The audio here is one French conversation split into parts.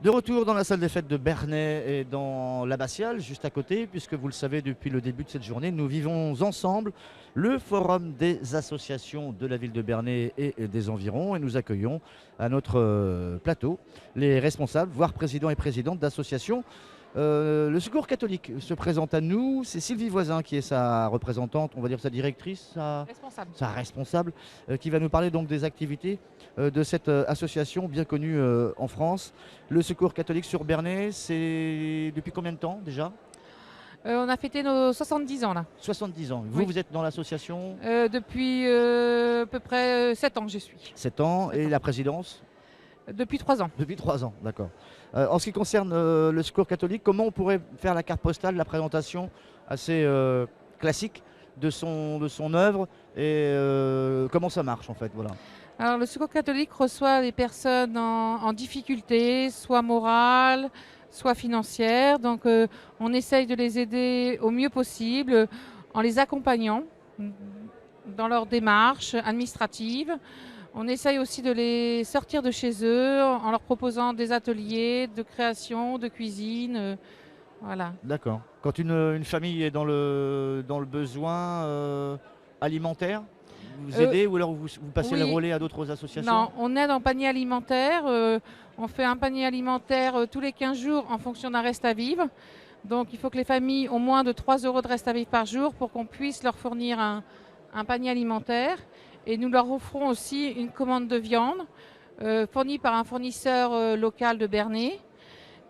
De retour dans la salle des fêtes de Bernay et dans l'Abbatiale, juste à côté, puisque vous le savez, depuis le début de cette journée, nous vivons ensemble le forum des associations de la ville de Bernay et des environs. Et nous accueillons à notre plateau les responsables, voire présidents et présidentes d'associations. Le Secours catholique se présente à nous. C'est Sylvie Voisin qui est sa représentante, on va dire sa directrice, Responsable. sa responsable, qui va nous parler donc des activités de cette association bien connue en France. Le Secours catholique sur Bernay, c'est depuis combien de temps déjà? On a fêté nos 70 ans là. 70 ans. Vous, Oui. vous êtes dans l'association Depuis à peu près 7 ans je suis. 7 ans 7 et ans. la présidence Depuis 3 ans. depuis 3 ans, d'accord. En ce qui concerne le Secours catholique, comment on pourrait faire la carte postale, la présentation assez classique de son œuvre et comment ça marche en fait, voilà. Alors le Secours catholique reçoit des personnes en difficulté, soit morale, soit financière. Donc on essaye de les aider au mieux possible en les accompagnant dans leur démarche administrative. On essaye aussi de les sortir de chez eux en leur proposant des ateliers de création, de cuisine. Voilà. D'accord. Quand une famille est dans le besoin alimentaire, vous aidez ou alors vous passez le Oui. relais à d'autres associations? Non, on aide en panier alimentaire. On fait un panier alimentaire tous les 15 jours en fonction d'un reste à vivre. Donc il faut que les familles aient moins de 3 euros de reste à vivre par jour pour qu'on puisse leur fournir un panier alimentaire. Et nous leur offrons aussi une commande de viande fournie par un fournisseur local de Bernay.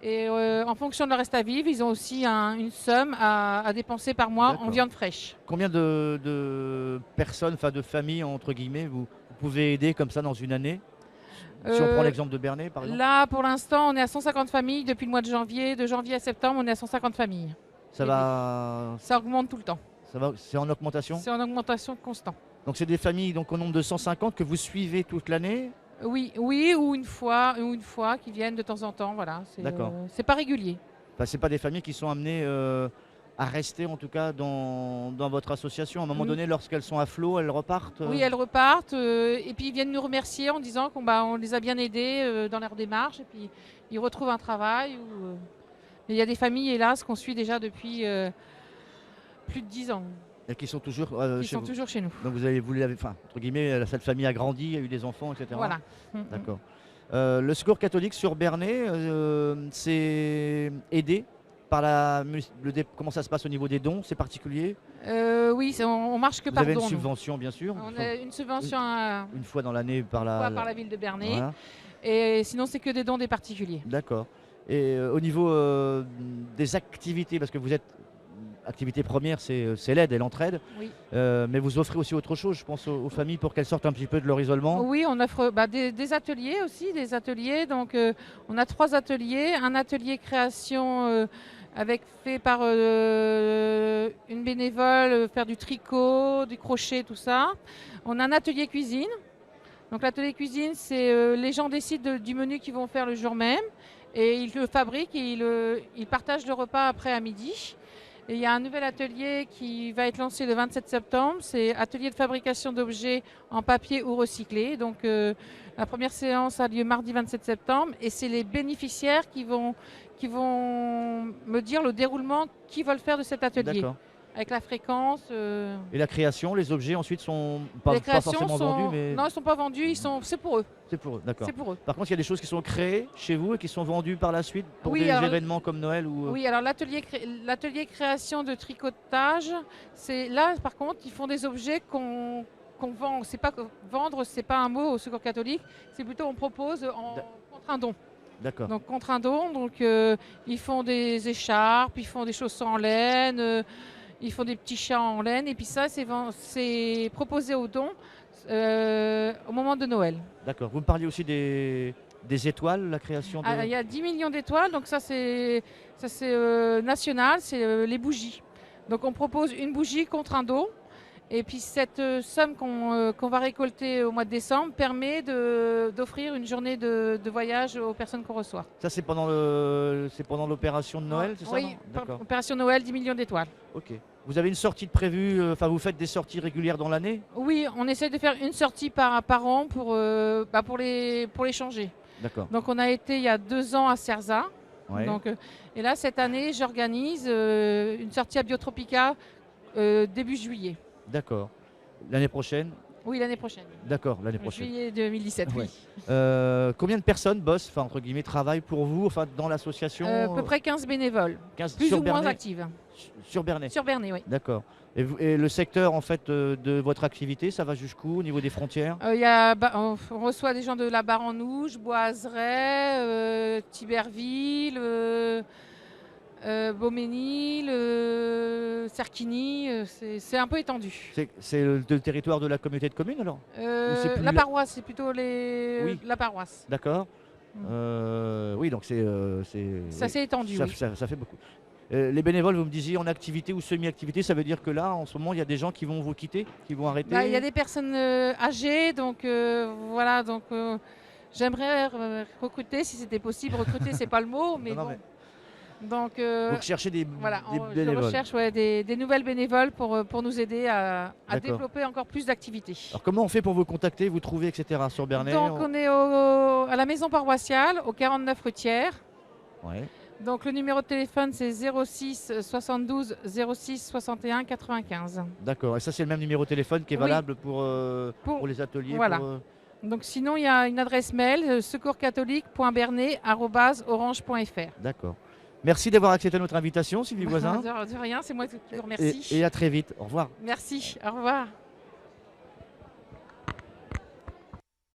Et en fonction de leur reste à vivre, ils ont aussi une somme à dépenser par mois en D'accord. viande fraîche. Combien de personnes, enfin de familles entre guillemets, vous pouvez aider comme ça dans une année? Si on prend l'exemple de Bernay par exemple, Là, pour l'instant, on est à 150 familles depuis le mois de janvier. De janvier à septembre, on est à 150 familles. ça va, Ça augmente tout le temps. c'est en augmentation? C'est en augmentation constante. Donc c'est des familles donc au nombre de 150 que vous suivez toute l'année? Oui, ou une fois qui viennent de temps en temps. Voilà. D'accord. C'est pas régulier. Enfin, c'est pas des familles qui sont amenées à rester en tout cas dans votre association. À un moment donné, lorsqu'elles sont à flot, elles repartent Oui, elles repartent et puis ils viennent nous remercier en disant qu'on les a bien aidés dans leur démarche et puis ils retrouvent un travail. Mais il y a des familles, hélas, qu'on suit déjà depuis plus de 10 ans. et qui sont toujours Ils chez sont vous. toujours chez nous. Donc vous l'avez, enfin, entre guillemets, cette famille a grandi, il y a eu des enfants, etc. Voilà. D'accord. Le Secours catholique sur Bernay, c'est aidé par comment ça se passe au niveau des dons, c'est particulier? Oui, on marche que Vous par avez don. une nous. subvention, bien sûr. On a une subvention Une fois dans l'année par par la ville de Bernay. Voilà. Et sinon, c'est que des dons des particuliers. D'accord. Et au niveau des activités, parce que vous êtes activité première, c'est l'aide et l'entraide, Oui. mais vous offrez aussi autre chose, je pense, aux familles pour qu'elles sortent un petit peu de leur isolement. Oui, on offre des ateliers aussi, des ateliers. Donc, on a 3 ateliers. Un atelier création fait par une bénévole, faire du tricot, du crochet, tout ça. On a un atelier cuisine. Donc, l'atelier cuisine, c'est les gens décident du menu qu'ils vont faire le jour même et ils le fabriquent et ils partagent le repas après à midi. Et il y a un nouvel atelier qui va être lancé le 27 septembre. C'est atelier de fabrication d'objets en papier ou recyclé. Donc la première séance a lieu mardi 27 septembre et c'est les bénéficiaires qui vont me dire le déroulement qu'ils veulent faire de cet atelier. D'accord. Avec la fréquence. Et la création, les objets ensuite sont pas Les créations forcément vendus, mais non, ils ne sont pas vendus, c'est pour eux. c'est pour eux. D'accord. C'est pour eux. Par contre, il y a des choses qui sont créées chez vous et qui sont vendues par la suite pour Oui, des alors, événements comme Noël ou. Oui, alors l'atelier création de tricotage, c'est là par contre, ils font des objets qu'on vend. C'est pas que vendre, c'est pas un mot au Secours catholique, c'est plutôt on propose contre un don. D'accord. Donc contre un don, donc ils font des écharpes, ils font des chaussons en laine, ils font des petits chats en laine et puis ça c'est proposé au don au moment de Noël. D'accord. Vous me parliez aussi des étoiles, la création de. Il y a 10 millions d'étoiles, donc ça c'est national, c'est les bougies. Donc on propose une bougie contre un don. Et puis cette somme qu'on va récolter au mois de décembre permet d'offrir une journée de voyage aux personnes qu'on reçoit. Ça, c'est pendant l'opération de Noël, c'est ça? Oui, non D'accord. opération Noël, 10 millions d'étoiles. Ok. Vous avez une sortie de prévue, enfin vous faites des sorties régulières dans l'année? Oui, on essaie de faire une sortie par an pour les changer. D'accord. Donc on a été il y a 2 ans à Cerza. Ouais. Donc, et là, cette année, j'organise une sortie à Biotropica début juillet. D'accord. L'année prochaine? Oui, l'année prochaine. D'accord, l'année prochaine. Juillet 2017, Ouais. oui. Combien de personnes bossent, enfin entre guillemets, travaillent pour vous, enfin dans l'association? À peu près 15 bénévoles, 15 plus sur ou moins Bernay? actives. Sur Bernay. Sur Bernay, oui. D'accord. Et le secteur en fait de votre activité, ça va jusqu'où au niveau des frontières? On reçoit des gens de la Barre-en-Ouge, Boiseraie, Tiberville, Beauménil, Cerquigny. C'est un peu étendu. C'est le territoire de la communauté de communes alors? c'est plus La la- paroisse, c'est plutôt Oui. la paroisse. D'accord. Oui, donc c'est. C'est assez étendu, ça, oui. ça fait beaucoup. Les bénévoles, vous me disiez en activité ou semi-activité, ça veut dire que là, en ce moment, il y a des gens qui vont vous quitter, qui vont arrêter? Il y a des personnes âgées, donc voilà. Donc j'aimerais recruter, si c'était possible. Recruter, c'est pas le mot, mais Non, bon. mais Donc vous recherchez des voilà, je bénévoles. recherche des nouvelles bénévoles pour nous aider à D'accord. développer encore plus d'activités. Alors comment on fait pour vous contacter, vous trouver, etc. sur Bernay? Donc on est à la maison paroissiale, au 49 rue Thiers. Ouais. Donc le numéro de téléphone c'est 06 72 06 61 95. D'accord. Et ça, c'est le même numéro de téléphone qui est Oui. valable pour les ateliers? Voilà. Donc sinon il y a une adresse mail secourcatholique.bernay@orange.fr. D'accord. Merci d'avoir accepté notre invitation, Sylvie Voisin. De rien, c'est moi qui vous remercie. Et à très vite. Au revoir. Merci, au revoir.